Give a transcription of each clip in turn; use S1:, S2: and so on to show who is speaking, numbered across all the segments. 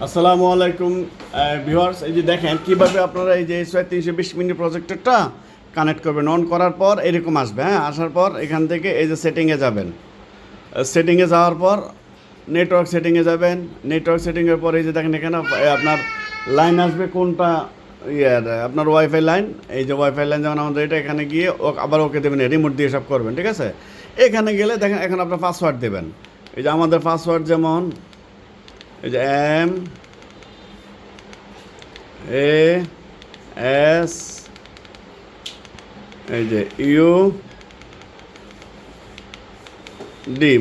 S1: আসসালামু আলাইকুম ভিউয়ার্স, এই যে দেখেন কীভাবে আপনারা এই যে SY 320 মিনি প্রজেক্টরটা কানেক্ট করবেন। অন করার পর এরকম আসবে, হ্যাঁ। আসার পর এখান থেকে এই যে সেটিংয়ে যাবেন। সেটিংয়ে যাওয়ার পর নেটওয়ার্ক সেটিংয়ে যাবেন। নেটওয়ার্ক সেটিংয়ের পর এই যে দেখেন এখানে আপনার লাইন আসবে কোনটা, আপনার ওয়াইফাই লাইন। এই যে ওয়াইফাই লাইন যেমন আমাদের এটা, এখানে গিয়ে আবার ওকে দেবেন, রিমোট দিয়ে সব করবেন, ঠিক আছে। এখানে গেলে দেখেন এখন আপনার পাসওয়ার্ড দেবেন। এই যে আমাদের পাসওয়ার্ড যেমন এই যে MAS এই যে UD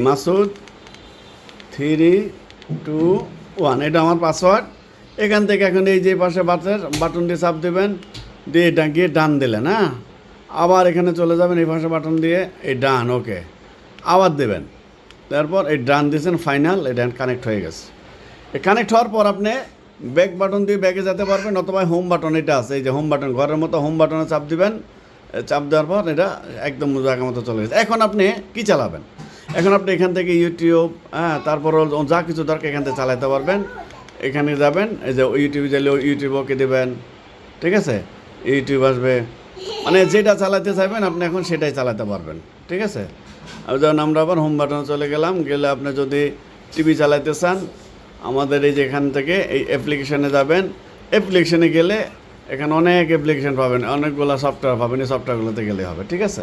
S1: মাসুদ 321, এটা আমার পাসওয়ার্ড। এখান থেকে এখন এই যে পাশে বাটন দিয়ে চাপ দেবেন, দিয়ে এটা গিয়ে ডান দিলেন, হ্যাঁ। আবার এখানে চলে যাবেন, এই পাশে বাটন দিয়ে এই ডান, ওকে আবার দেবেন। তারপর এই ডান দিয়েছেন, ফাইনাল, এটা কানেক্ট হয়ে গেছে। কানেক্ট হওয়ার পর আপনি ব্যাক বাটন দিয়ে ব্যাগে যেতে পারবেন, অথবা হোম বাটন এটা আছে, এই যে হোম বাটন, ঘরের মতো হোম বাটনে চাপ দিবেন। চাপ দেওয়ার পর এটা একদম জায়গা মতো চলে গেছে। এখন আপনি কি চালাবেন? এখন আপনি এখান থেকে ইউটিউব, হ্যাঁ, তারপর যা কিছু দরকার এখান থেকে চালাতে পারবেন। এখানে যাবেন, এই যে ইউটিউবে গেলে ইউটিউব ওকে দেবেন, ঠিক আছে। ইউটিউব আসবে, মানে যেটা চালাতে চাইবেন আপনি এখন সেটাই চালাতে পারবেন, ঠিক আছে। আর যেমন আমরা আবার হোম বাটনে চলে গেলাম, গেলে আপনি যদি টিভি চালাতে চান, আমাদের এই যে এখান থেকে এই অ্যাপ্লিকেশানে যাবেন। অ্যাপ্লিকেশানে গেলে এখানে অনেক অ্যাপ্লিকেশান পাবেন, অনেকগুলো সফটওয়্যার পাবেন, এই সফটওয়্যারগুলোতে গেলে হবে, ঠিক আছে।